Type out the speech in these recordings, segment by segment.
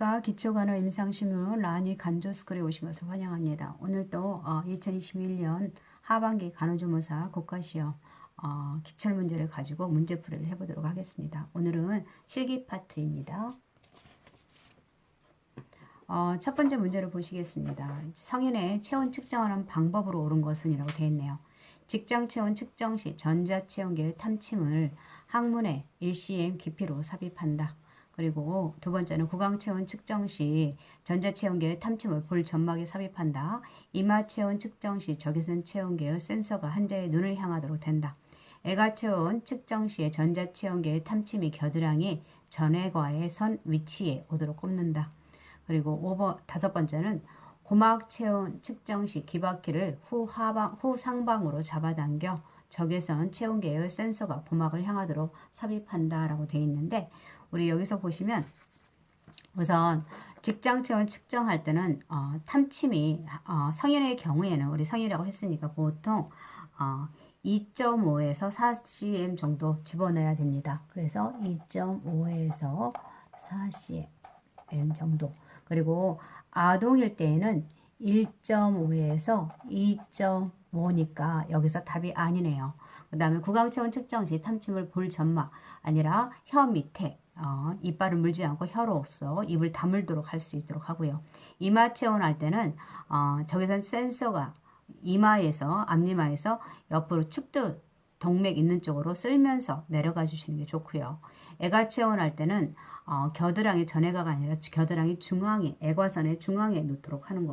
안녕하십니까. 기초간호 임상신문 라니 간조스쿨에 오신 것을 환영합니다. 오늘도 2021년 하반기 간호조무사 국가시험 기출문제를 가지고 문제풀이를 해보도록 하겠습니다. 오늘은 실기 파트입니다. 첫 번째 문제를 보시겠습니다. 성인의 체온 측정하는 방법으로 옳은 것은 이라고 되어 있네요. 직장 체온 측정 시 전자체온계의 탐침을 항문의 1cm 깊이로 삽입한다. 그리고 두 번째는 구강체온 측정 시 전자체온계의 탐침을 볼 점막에 삽입한다. 이마체온 측정 시 적외선 체온계의 센서가 환자의 눈을 향하도록 된다. 애가체온 측정 시에 전자체온계의 탐침이 겨드랑이 전외과의 선 위치에 오도록 꼽는다. 그리고 다섯 번째는 고막체온 측정 시 귀바퀴를 후 상방으로 잡아당겨 적외선 체온계의 센서가 고막을 향하도록 삽입한다 라고 되어 있는데, 우리 여기서 보시면 우선 직장 체온 측정할 때는 탐침이 성인의 경우에는 우리 성인이라고 했으니까 보통 2.5에서 4cm 정도 집어넣어야 됩니다. 그래서 2.5에서 4cm 정도. 그리고 아동일 때에는 1.5에서 2.5니까 여기서 답이 아니네요. 그 다음에 구강체온 측정 시 탐침을 볼 점막 아니라 혀 밑에 이빨을 물지 않고 혀로서 입을 다물도록 할 수 있도록 하고요. 이마 체온할 때는 적외선 센서가 이마에서 앞니마에서 옆으로 축두 동맥 있는 쪽으로 쓸면서 내려가 주시는 게 좋고요. 애가 체온할 때는 겨드랑이 전외가가 아니라 겨드랑이 중앙에, 애과선의 중앙에 놓도록 하는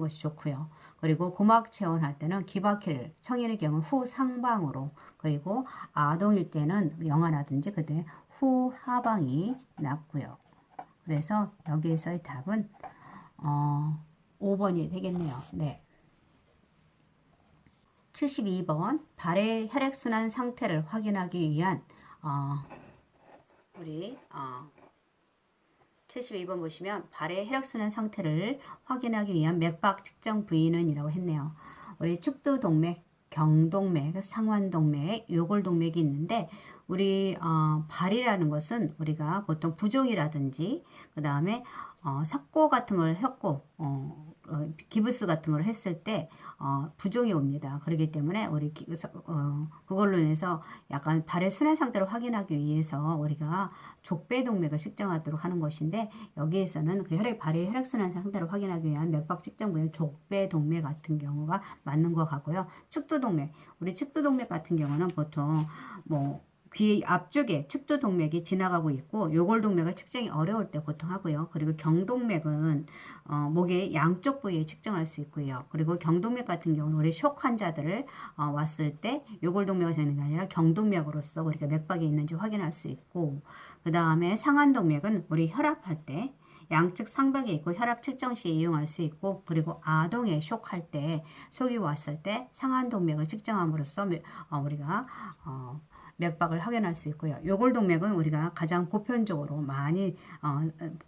것이 좋고요. 그리고 고막 체온할 때는 귀바퀴를 성인의 경우 후 상방으로, 그리고 아동일 때는 영아라든지 그때 후 하방이 낫고요. 그래서 여기에서의 답은 5번이 되겠네요. 네. 72번 발의 혈액순환 상태를 확인하기 위한 우리 72번 보시면 발의 혈액순환 상태를 확인하기 위한 맥박 측정 부위는 이라고 했네요. 우리 축두동맥, 경동맥, 상완동맥, 요골동맥이 있는데, 우리 발이라는 것은 우리가 보통 부종이라든지 그 다음에 석고 같은 걸 했고 기부스 같은 걸 했을 때 부종이 옵니다. 그렇기 때문에 우리 그걸로 인해서 약간 발의 순환 상태를 확인하기 위해서 우리가 족배동맥을 측정하도록 하는 것인데, 여기에서는 그 발의 혈액순환 상태를 확인하기 위한 맥박 측정 부위는 족배동맥 같은 경우가 맞는 것 같고요. 축두동맥, 우리 축두동맥 같은 경우는 보통 귀 앞쪽에 축두동맥이 지나가고 있고, 요골동맥을 측정이 어려울 때 보통 하고요. 그리고 경동맥은 목의 양쪽 부위에 측정할 수 있고요. 그리고 경동맥 같은 경우는 우리 쇼크 환자들을 왔을 때 요골동맥을 재는 게 아니라 경동맥으로서 우리가 맥박이 있는지 확인할 수 있고, 그 다음에 상완동맥은 우리 혈압할 때 양측 상박에 있고 혈압 측정 시에 이용할 수 있고, 그리고 아동의 쇼크할 때 속이 왔을 때 상완동맥을 측정함으로써 우리가 맥박을 확인할 수 있고요. 요골동맥은 우리가 가장 보편적으로 많이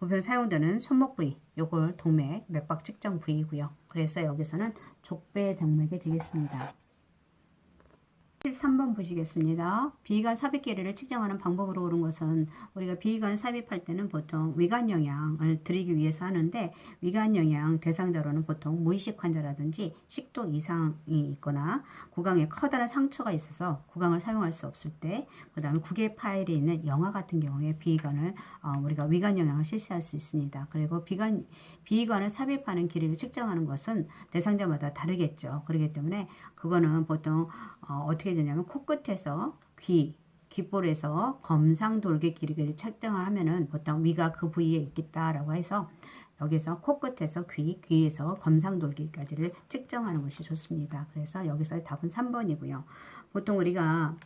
보편 사용되는 손목 부위, 요골동맥 맥박 측정 부위이고요. 그래서 여기서는 족배동맥이 되겠습니다. 13번 보시겠습니다. 비위관 삽입계를 측정하는 방법으로 옳은 것은, 우리가 비위관을 삽입할 때는 보통 위관 영양을 드리기 위해서 하는데, 위관 영양 대상자로는 보통 무의식 환자라든지 식도 이상이 있거나 구강에 커다란 상처가 있어서 구강을 사용할 수 없을 때, 그 다음에 구개 파일에 있는 영아 같은 경우에 비위관을 우리가 위관 영양을 실시할 수 있습니다. 그리고 비위관을 삽입하는 길이를 측정하는 것은 대상자마다 다르겠죠. 그렇기 때문에 그거는 보통 어떻게 되냐면 코끝에서 귓볼에서 검상돌기 길이를 측정을 하면은 보통 위가 그 부위에 있겠다라고 해서 여기서 코끝에서 귀에서 검상돌기까지를 측정하는 것이 좋습니다. 그래서 여기서의 답은 3번이고요. 보통 우리가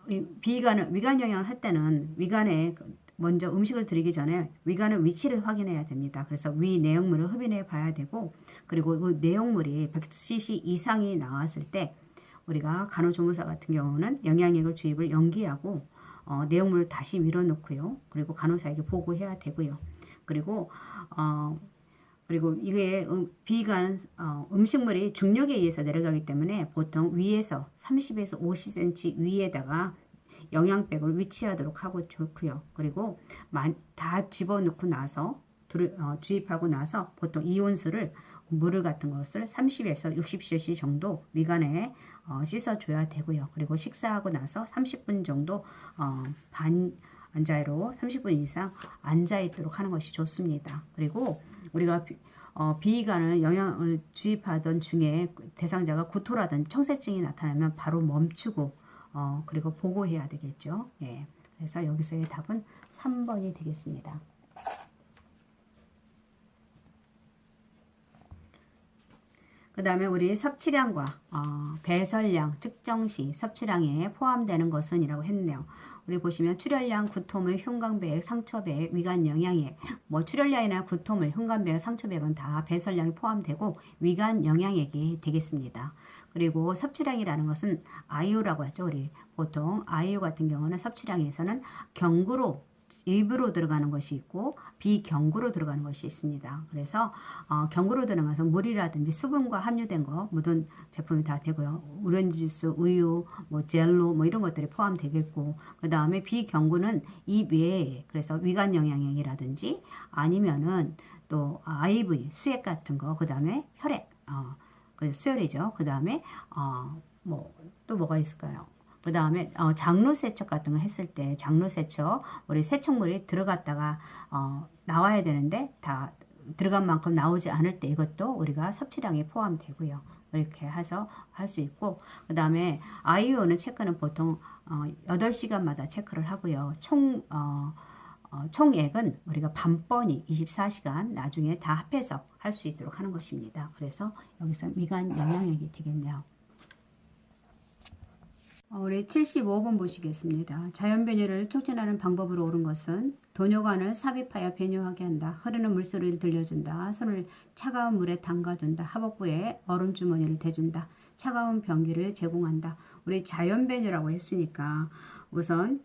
위관 영양을 할 때는 위관에 먼저 음식을 드리기 전에 위관의 위치를 확인해야 됩니다. 그래서 위 내용물을 흡인해 봐야 되고, 그리고 그 내용물이 100cc 이상이 나왔을 때 우리가 간호조무사 같은 경우는 영양액을 주입을 연기하고 내용물을 다시 밀어넣고요. 그리고 간호사에게 보고해야 되고요. 그리고 이게 비관 음식물이 중력에 의해서 내려가기 때문에 보통 위에서 30에서 50cm 위에다가 영양백을 위치하도록 하고 좋고요. 그리고 다 집어넣고 나서 주입하고 나서 보통 이온수를 물을 같은 것을 30에서 60cc 정도 미간에 씻어줘야 되고요. 그리고 식사하고 나서 30분 정도 반자로 30분 이상 앉아 있도록 하는 것이 좋습니다. 그리고 우리가 비위관을 영양을 주입하던 중에 대상자가 구토라든지 청색증이 나타나면 바로 멈추고 그리고 보고해야 되겠죠. 예. 그래서 여기서의 답은 3번이 되겠습니다. 그 다음에 우리 섭취량과 배설량 측정 시 섭취량에 포함되는 것은 이라고 했네요. 우리 보시면 출혈량, 구토물, 흉곽배액, 상처배액, 위간 영양액. 뭐 출혈량이나 구토물, 흉곽배액, 상처배액은 다 배설량이 포함되고 위간 영양액이 되겠습니다. 그리고 섭취량이라는 것은 IU라고 하죠. 우리 보통 IU 같은 경우는 섭취량에서는 경구로 일부로 들어가는 것이 있고 비경구로 들어가는 것이 있습니다. 그래서 경구로 들어가서 물이라든지 수분과 함유된 거 묻은 제품이 다 되고요. 오렌지 주스, 우유, 뭐 젤로 뭐 이런 것들이 포함되겠고 그 다음에 비경구는 이 외에 그래서 위간 영양액이라든지 아니면은 또 IV 수액 같은 거 그 다음에 혈액 그 수혈이죠. 그 다음에 뭐 또 뭐가 있을까요? 그 다음에 장로 세척 같은 거 했을 때 장로 세척 우리 세척물이 들어갔다가 나와야 되는데 다 들어간 만큼 나오지 않을 때 이것도 우리가 섭취량에 포함되고요. 이렇게 해서 할 수 있고 그 다음에 IU는 체크는 보통 8시간마다 체크를 하고요. 총액은 우리가 반번이 24시간 나중에 다 합해서 할 수 있도록 하는 것입니다. 그래서 여기서 위간 영양액이 되겠네요. 우리 75번 보시겠습니다. 자연 배뇨를 촉진하는 방법으로 옳은 것은 도뇨관을 삽입하여 배뇨하게 한다. 흐르는 물소리를 들려준다. 손을 차가운 물에 담가둔다. 하복부에 얼음 주머니를 대준다. 차가운 변기를 제공한다. 우리 자연 배뇨라고 했으니까 우선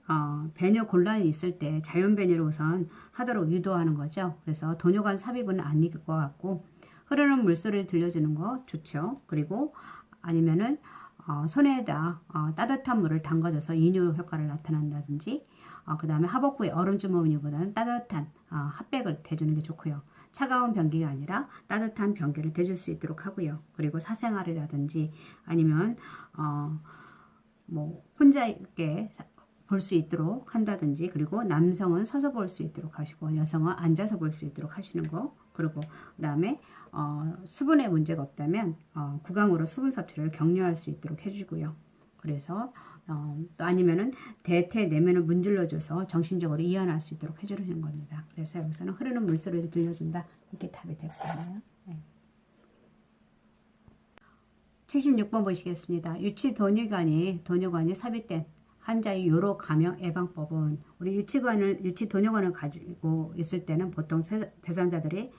배뇨 곤란이 있을 때 자연 배뇨를 우선 하도록 유도하는 거죠. 그래서 도뇨관 삽입은 아닐 것 같고 흐르는 물소리를 들려주는 거 좋죠. 그리고 아니면은 손에다 따뜻한 물을 담가줘서 이뇨 효과를 나타난다든지 그 다음에 하복부에 얼음 주머니보다는 따뜻한 핫백을 대주는 게 좋고요. 차가운 변기가 아니라 따뜻한 변기를 대줄 수 있도록 하고요. 그리고 사생활이라든지 아니면 뭐 혼자 있게 볼 수 있도록 한다든지 그리고 남성은 서서 볼 수 있도록 하시고 여성은 앉아서 볼 수 있도록 하시는 거 그리고 그 다음에 수분에 문제가 없다면 구강으로 수분 섭취를 격려할 수 있도록 해주고요. 그래서 또 아니면은 대퇴 내면을 문질러줘서 정신적으로 이완할 수 있도록 해주는 겁니다. 그래서 여기서는 흐르는 물소리를 들려준다. 이게 답이 될 거예요. 네. 76번 보시겠습니다. 유치 도뇨관이 삽입된 환자의 요로 감염 예방법은 우리 유치 도뇨관을 가지고 있을 때는 보통 대상자들이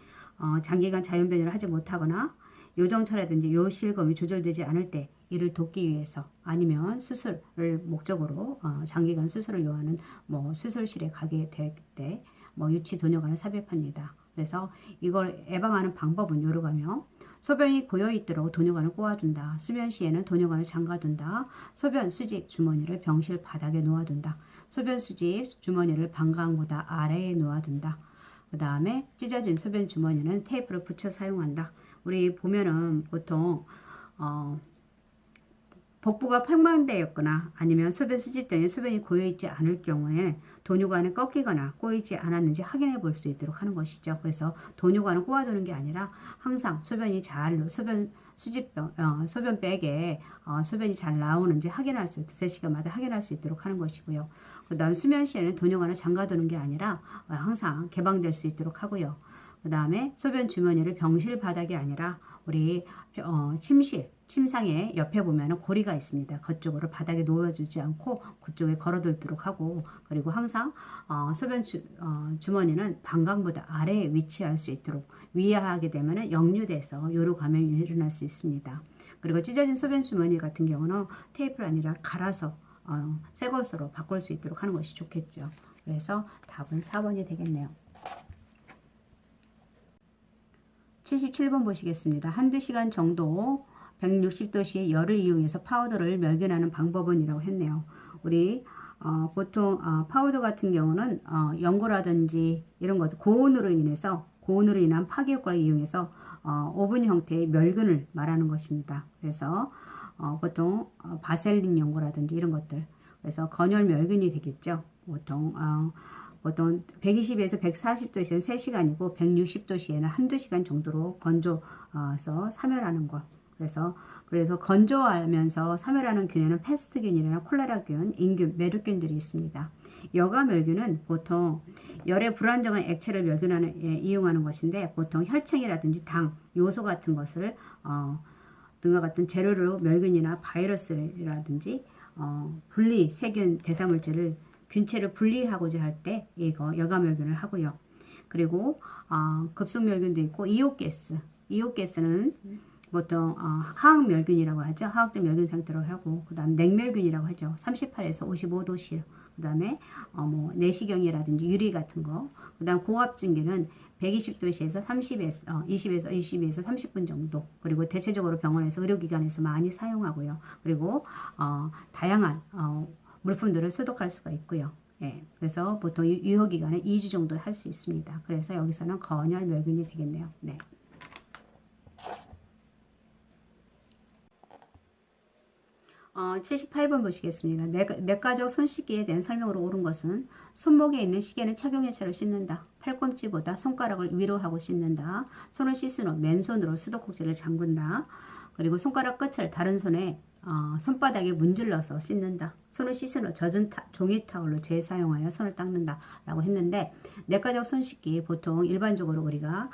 장기간 자연 변이를 하지 못하거나 요정처라든지 요실금이 조절되지 않을 때 이를 돕기 위해서 아니면 수술을 목적으로 장기간 수술을 요하는 뭐 수술실에 가게 될 때 뭐 유치 도뇨관을 삽입합니다. 그래서 이걸 예방하는 방법은 요로가며 소변이 고여 있도록 도뇨관을 꼬아둔다. 수면 시에는 도뇨관을 잠가둔다. 소변 수집 주머니를 병실 바닥에 놓아둔다. 소변 수집 주머니를 방광보다 아래에 놓아둔다. 그 다음에 찢어진 소변 주머니는 테이프를 붙여 사용한다. 우리 보면은 보통 복부가 팽만되었거나 아니면 소변 수집등에 소변이 고여있지 않을 경우에 도뇨관이 꺾이거나 꼬이지 않았는지 확인해 볼 수 있도록 하는 것이죠. 그래서 도뇨관을 꼬아두는 게 아니라 항상 소변이 잘 소변백에 소변이 잘 나오는지 확인할 수 두세 시간마다 확인할 수 있도록 하는 것이고요. 그 다음 수면 시에는 도뇨관을 잠가두는 게 아니라 항상 개방될 수 있도록 하고요. 그 다음에 소변 주머니를 병실 바닥이 아니라 우리 침상에 옆에 보면 고리가 있습니다. 그쪽으로 바닥에 놓아주지 않고 그쪽에 걸어둘도록 하고 그리고 항상 소변 주머니는 방광보다 아래에 위치할 수 있도록 위에 하게 되면 역류돼서 요로 감염이 일어날 수 있습니다. 그리고 찢어진 소변 주머니 같은 경우는 테이프가 아니라 갈아서 새 것으로 바꿀 수 있도록 하는 것이 좋겠죠. 그래서 답은 4번이 되겠네요. 77번 보시겠습니다. 한두 시간 정도 160도씨의 열을 이용해서 파우더를 멸균하는 방법은 이라고 했네요. 우리 보통 파우더 같은 경우는 연고라든지 이런 것 고온으로 인한 파괴 효과를 이용해서 오븐 형태의 멸균을 말하는 것입니다. 그래서 보통 바셀린 연고라든지 이런 것들, 그래서 건열 멸균이 되겠죠. 보통 120에서 140도 시에는 3시간이고 160도 시에는 한두 시간 정도로 건조해서 사멸하는 것. 그래서 건조하면서 사멸하는 균에는 패스트균이나 콜레라균, 인균, 메르균들이 있습니다. 여과멸균은 보통 열의 불안정한 액체를 이용하는 것인데, 보통 혈청이라든지 당, 요소 같은 것을 등과 같은 재료로 멸균이나 바이러스라든지 분리 세균 대사물질을 균체를 분리하고자 할 때 이거 여과멸균을 하고요. 그리고 급속멸균도 있고 이온가스는 보통 화학멸균이라고 하죠. 화학적 멸균 상태로 하고, 그 다음 냉멸균이라고 하죠. 38에서 55도씨. 그 다음에 내시경이라든지 유리 같은 거. 그 다음 고압증기는 120도씨에서 20에서 30분 정도. 그리고 대체적으로 병원에서 의료기관에서 많이 사용하고요. 그리고 다양한 물품들을 소독할 수가 있고요. 예, 그래서 보통 유효기간은 2주 정도 할 수 있습니다. 그래서 여기서는 건열 멸균이 되겠네요. 네. 78번 보시겠습니다. 내과적 손 씻기에 대한 설명으로 옳은 것은 손목에 있는 시계는 착용의 채로 씻는다. 팔꿈치보다 손가락을 위로 하고 씻는다. 손을 씻은 후 맨손으로 수도꼭지를 잠근다. 그리고 손가락 끝을 다른 손에 손바닥에 문질러서 씻는다. 손을 씻은 후 젖은 종이 타올로 재사용하여 손을 닦는다 라고 했는데, 내과적 손 씻기 보통 일반적으로 우리가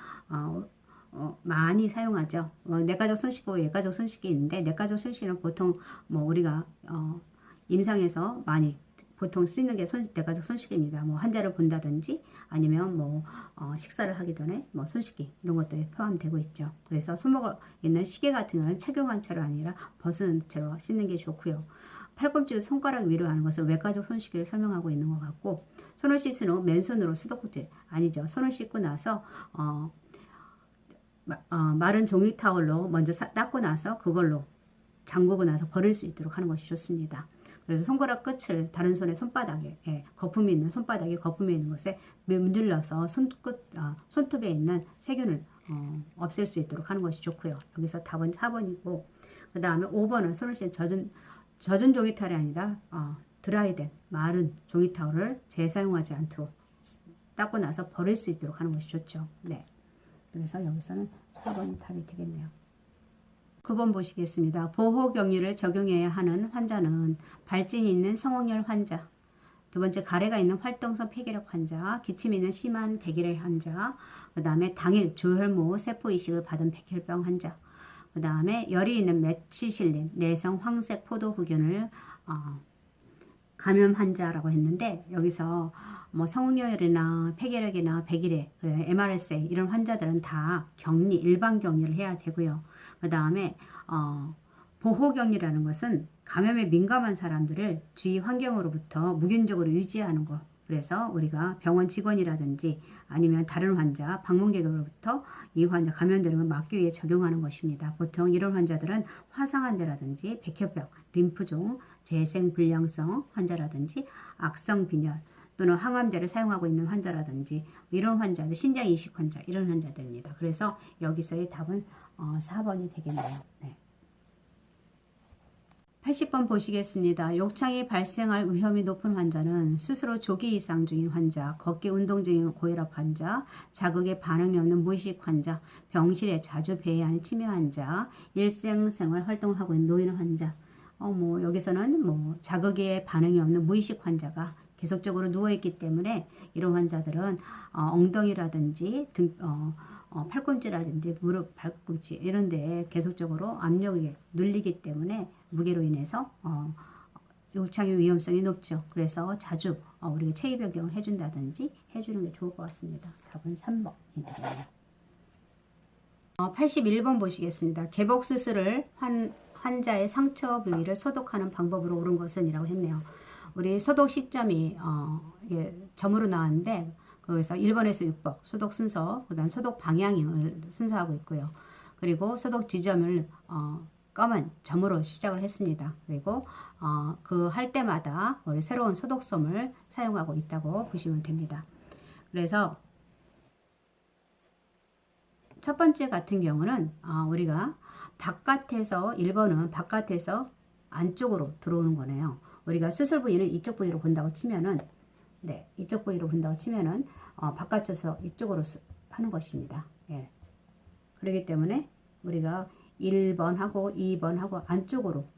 많이 사용하죠. 내과적 손 씻기, 외과적 손 씻기 있는데, 내과적 손 씻기는 보통 우리가 임상에서 많이 보통 쓰는 게 내과적 손 씻기입니다. 환자를 본다든지 아니면 식사를 하기 전에 손 씻기 이런 것들이 포함되고 있죠. 그래서 손목에 있는 시계 같은 경우는 착용한 채로 아니라 벗은 채로 씻는 게 좋고요. 팔꿈치 손가락 위로 하는 것은 외과적 손 씻기를 설명하고 있는 것 같고, 손을 씻은 후 맨손으로 수도꼭지 아니죠. 손을 씻고 나서 마른 종이 타월로 먼저 닦고 나서 그걸로 잠그고 나서 버릴 수 있도록 하는 것이 좋습니다. 그래서 손가락 끝을 다른 손의 손바닥에, 거품이 있는 것에 문질러서 손톱에 있는 세균을 없앨 수 있도록 하는 것이 좋고요. 여기서 답은 4번이고, 그 다음에 5번은 손을 씻은 젖은 종이타월이 아니라 드라이된 마른 종이타월을 재사용하지 않도록 닦고 나서 버릴 수 있도록 하는 것이 좋죠. 네. 그래서 여기서는 4번이 답이 되겠네요. 9번 보시겠습니다. 보호격리를 적용해야 하는 환자는 발진이 있는 성홍열 환자, 두 번째 가래가 있는 활동성 폐결핵 환자, 기침이 있는 심한 백일의 환자, 그 다음에 당일 조혈모 세포이식을 받은 백혈병 환자, 그 다음에 열이 있는 메치실린 내성 황색 포도후균을 감염 환자라고 했는데, 여기서 성홍열이나 폐결핵이나 백일의 MRSA 이런 환자들은 다 일반 격리를 해야 되고요. 그 다음에 보호격리라는 것은 감염에 민감한 사람들을 주위 환경으로부터 무균적으로 유지하는 것. 그래서 우리가 병원 직원이라든지 아니면 다른 환자, 방문객으로부터 이 환자 감염되는 걸 막기 위해 적용하는 것입니다. 보통 이런 환자들은 화상환자라든지 백혈병, 림프종, 재생불량성 환자라든지 악성 빈혈 또는 항암제를 사용하고 있는 환자라든지 이런 환자들, 신장 이식 환자 이런 환자들입니다. 그래서 여기서의 답은 4번이 되겠네요. 네. 80번 보시겠습니다. 욕창이 발생할 위험이 높은 환자는 스스로 조기 이상 중인 환자, 걷기 운동 중인 고혈압 환자, 자극에 반응이 없는 무의식 환자, 병실에 자주 배회하는 치매 환자, 일상생활 활동을 하고 있는 노인 환자. 여기서는 자극에 반응이 없는 무의식 환자가 계속적으로 누워있기 때문에 이런 환자들은 엉덩이라든지 팔꿈치라든지 무릎, 발꿈치 이런 데에 계속적으로 압력이 눌리기 때문에 무게로 인해서 욕창의 위험성이 높죠. 그래서 자주 우리가 체위 변경을 해준다든지 해주는 게 좋을 것 같습니다. 답은 3번이 되겠네요. 81번 보시겠습니다. 개복 수술을 환자의 상처 부위를 소독하는 방법으로 옳은 것은 이라고 했네요. 우리 소독 시점이 이게 점으로 나왔는데, 거기서 1번에서 6번 소독 순서, 그 다음 소독 방향을 순서하고 있고요. 그리고 소독 지점을 검은 점으로 시작을 했습니다. 그리고 그 할 때마다 우리 새로운 소독솜을 사용하고 있다고 보시면 됩니다. 그래서 첫 번째 같은 경우는 우리가 바깥에서 1번은 바깥에서 안쪽으로 들어오는 거네요. 우리가 수술 부위는 이쪽 부위로 본다고 치면은 네, 이쪽 부위로 본다고 치면은 바깥에서 이쪽으로 하는 것입니다. 예. 그렇기 때문에 우리가 1번하고 2번하고 안쪽으로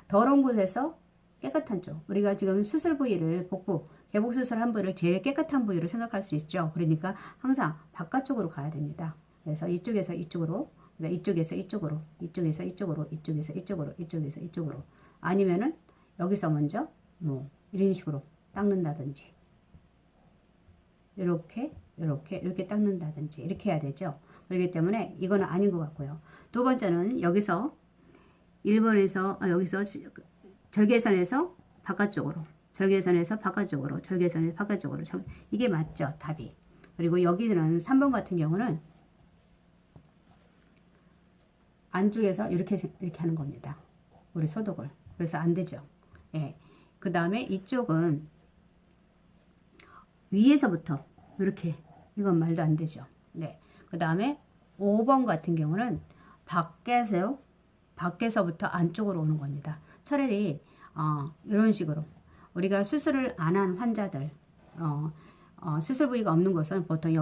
더러운 곳에서 깨끗한 쪽, 우리가 지금 수술 부위를 복부, 개복 수술한 부위를 제일 깨끗한 부위로 생각할 수 있죠. 그러니까 항상 바깥쪽으로 가야 됩니다. 그래서 이쪽에서 이쪽으로, 이쪽에서 이쪽으로, 이쪽에서 이쪽으로, 이쪽에서 이쪽으로, 이쪽에서 이쪽으로, 아니면은 여기서 먼저 뭐 이런 식으로 닦는다든지, 이렇게 닦는다든지 이렇게 해야 되죠. 그렇기 때문에 이거는 아닌 것 같고요. 두 번째는 여기서 1번에서 여기서 절개선에서 바깥쪽으로, 절개선에서 바깥쪽으로, 절개선에서 바깥쪽으로, 이게 맞죠, 답이. 그리고 여기는 3번 같은 경우는 안쪽에서 이렇게 하는 겁니다. 우리 소독을. 그래서 안 되죠. 예. 그 다음에 이쪽은 위에서부터 이렇게, 이건 말도 안 되죠. 네. 그 다음에 5번 같은 경우는 밖에서부터 안쪽으로 오는 겁니다. 차라리 이런 식으로 우리가 수술을 안 한 환자들, 수술 부위가 없는 것은 보통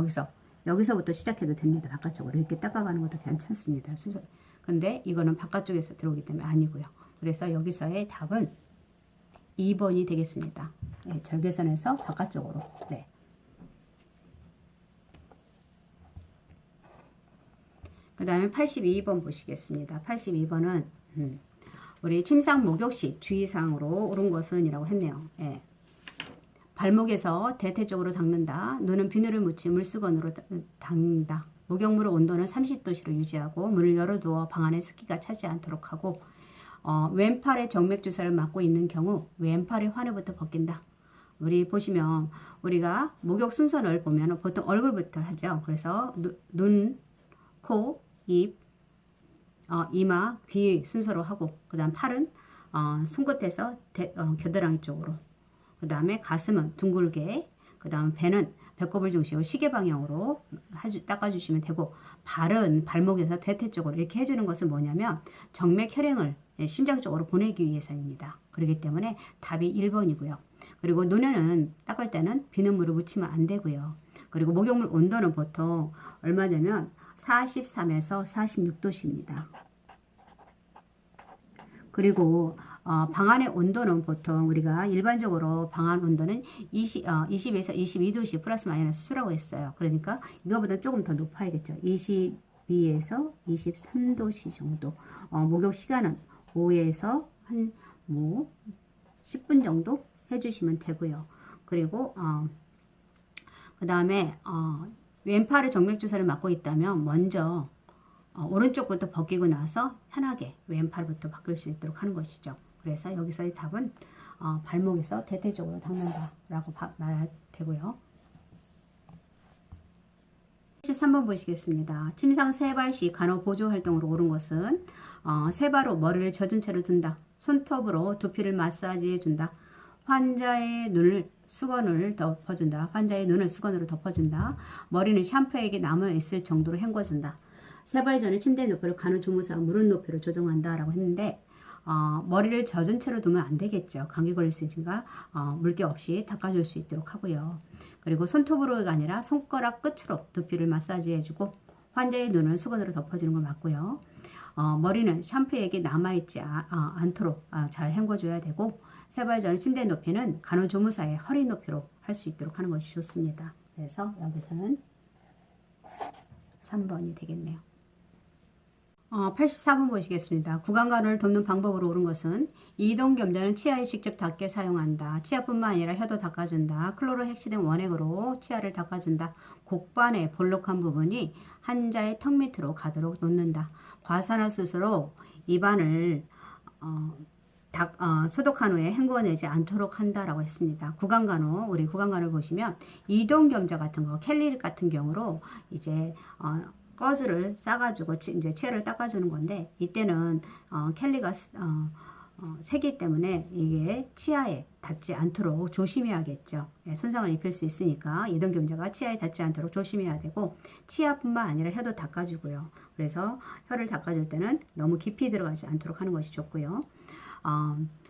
여기서부터 시작해도 됩니다. 바깥쪽으로 이렇게 닦아가는 것도 괜찮습니다. 수술. 근데 이거는 바깥쪽에서 들어오기 때문에 아니고요. 그래서 여기서의 답은 2번이 되겠습니다. 네, 절개선에서 바깥쪽으로. 네. 그 다음에 82번 보시겠습니다. 82번은 우리 침상 목욕 시 주의사항으로 옳은 것은 이라고 했네요. 예. 발목에서 대퇴 쪽으로 닦는다. 눈은 비누를 묻힌 물수건으로 닦는다. 목욕물의 온도는 30도씨로 유지하고 문을 열어두어 방 안에 습기가 차지 않도록 하고 왼팔에 정맥 주사를 맞고 있는 경우 왼팔의 환우부터 벗긴다. 우리 보시면 우리가 목욕 순서를 보면 보통 얼굴부터 하죠. 그래서 눈, 코, 입, 이마, 귀 순서로 하고 그 다음 팔은 손끝에서 겨드랑이 쪽으로, 그 다음에 가슴은 둥글게, 그 다음 배는 배꼽을 중심으로 시계 방향으로 닦아주시면 되고, 발은 발목에서 대퇴 쪽으로 이렇게 해주는 것은 뭐냐면 정맥 혈행을 심장 쪽으로 보내기 위해서입니다. 그렇기 때문에 답이 1번이고요. 그리고 눈에는 닦을 때는 비눗물을 묻히면 안 되고요. 그리고 목욕물 온도는 보통 얼마냐면 43에서 46도씨입니다. 그리고 방 안의 온도는 보통 우리가 일반적으로 방 안 온도는 20에서 22도씨 플러스 마이너스 수라고 했어요. 그러니까 이거보다 조금 더 높아야겠죠. 22에서 23도씨 정도. 목욕 시간은 5에서 한 10분 정도 해주시면 되고요. 그리고 그 다음에 왼팔에 정맥주사를 맞고 있다면 먼저 오른쪽부터 벗기고 나서 편하게 왼팔부터 바뀔 수 있도록 하는 것이죠. 그래서 여기서의 답은 발목에서 대퇴적으로 닦는다 라고 말할 되고요. 13번 보시겠습니다. 침상 3발씩 간호 보조 활동으로 옳은 것은 3발로 머리를 젖은 채로 든다. 손톱으로 두피를 마사지해 준다. 환자의 눈을 수건을 덮어준다. 환자의 눈을 수건으로 덮어준다. 머리는 샴푸액이 남아있을 정도로 헹궈준다. 3발 전에 침대 높이를 간호조무사가 무릎 높이로 조정한다 라고 했는데 머리를 젖은 채로 두면 안 되겠죠. 감기 걸릴 수 있으니까 물기 없이 닦아줄 수 있도록 하고요. 그리고 손톱으로가 아니라 손가락 끝으로 두피를 마사지해주고 환자의 눈은 수건으로 덮어주는 거 맞고요. 머리는 샴푸액이 남아있지 않도록 잘 헹궈줘야 되고 3발 전 침대 높이는 간호조무사의 허리 높이로 할 수 있도록 하는 것이 좋습니다. 그래서 여기서는 3번이 되겠네요. 84번 보시겠습니다. 구강간호를 돕는 방법으로 옳은 것은 이동겸자는 치아에 직접 닦게 사용한다. 치아뿐만 아니라 혀도 닦아준다. 클로로 핵시된 원액으로 치아를 닦아준다. 곡반의 볼록한 부분이 환자의 턱 밑으로 가도록 놓는다. 과산화수소로 입안을 소독한 후에 헹궈내지 않도록 한다라고 했습니다. 구강간호, 우리 구강간호를 보시면 이동겸자 같은 거, 캘리 같은 경우로 이제 꺼즈를 싸가지고 이제 치아를 닦아주는 건데 이때는 캘리가 새기 때문에 이게 치아에 닿지 않도록 조심해야겠죠. 예, 손상을 입힐 수 있으니까 이등경자가 치아에 닿지 않도록 조심해야 되고 치아뿐만 아니라 혀도 닦아주고요. 그래서 혀를 닦아줄 때는 너무 깊이 들어가지 않도록 하는 것이 좋고요.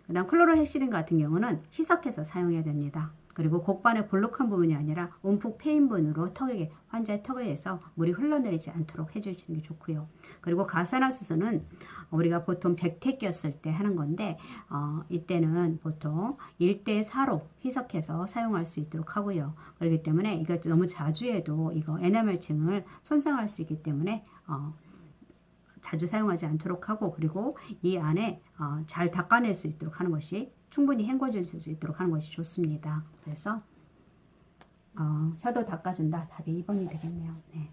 그다음 클로로헤시린 같은 경우는 희석해서 사용해야 됩니다. 그리고 곡반의 볼록한 부분이 아니라 움푹 패인 부분으로 환자의 턱에서 물이 흘러내리지 않도록 해주시는 게 좋고요. 그리고 가산화수소는 우리가 보통 백태 꼈을 때 하는 건데 이때는 보통 1대4로 희석해서 사용할 수 있도록 하고요. 그렇기 때문에 이거 너무 자주 해도 이거 에나멜층을 손상할 수 있기 때문에 자주 사용하지 않도록 하고 그리고 이 안에 잘 닦아낼 수 있도록 하는 것이 충분히 헹궈줄 수 있도록 하는 것이 좋습니다. 그래서 혀도 닦아준다. 답이 2번이 되겠네요. 네.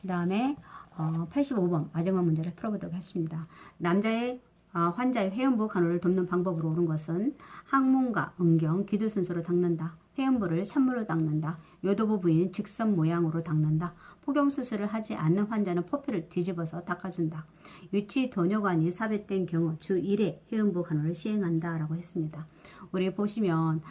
그 다음에 85번 마지막 문제를 풀어보도록 하겠습니다. 남자의 환자의 회음부 간호를 돕는 방법으로 옳은 것은 항문과 응경, 귀두 순서로 닦는다. 회음부를 찬물로 닦는다. 요도부 부위는 직선 모양으로 닦는다. 포경수술을 하지 않는 환자는 포피를 뒤집어서 닦아준다. 유치 도뇨관이 삽입된 경우 주 1회 회음부 간호를 시행한다 라고 했습니다. 우리 보시면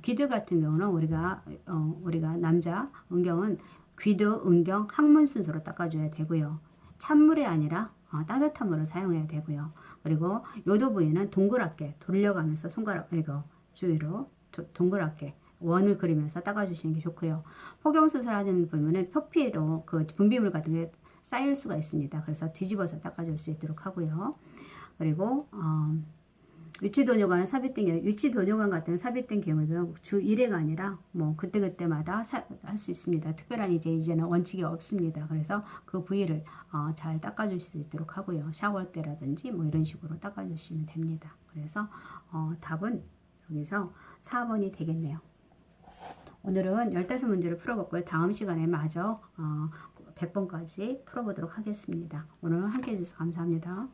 귀두 같은 경우는 우리가 남자 응경은 귀두, 응경, 항문 순서로 닦아줘야 되고요. 찬물이 아니라 따뜻한 물을 사용해야 되고요. 그리고 요도 부위는 동그랗게 돌려가면서 손가락 이거 주위로 동그랗게 원을 그리면서 닦아주시는 게 좋고요. 포경수술 하는 부분은 표피로 그 분비물 같은 게 쌓일 수가 있습니다. 그래서 뒤집어서 닦아줄 수 있도록 하고요. 그리고 유치도뇨관 삽입된 경우, 유치도뇨관 같은 삽입된 경우도 주 1회가 아니라 뭐 그때그때마다 할 수 있습니다. 특별한 이제는 원칙이 없습니다. 그래서 그 부위를 잘 닦아줄 수 있도록 하고요. 샤워 때라든지 뭐 이런 식으로 닦아주시면 됩니다. 그래서 답은 여기서 4번이 되겠네요. 오늘은 15문제를 풀어봤고요. 다음 시간에 마저 100번까지 풀어보도록 하겠습니다. 오늘 함께 해주셔서 감사합니다.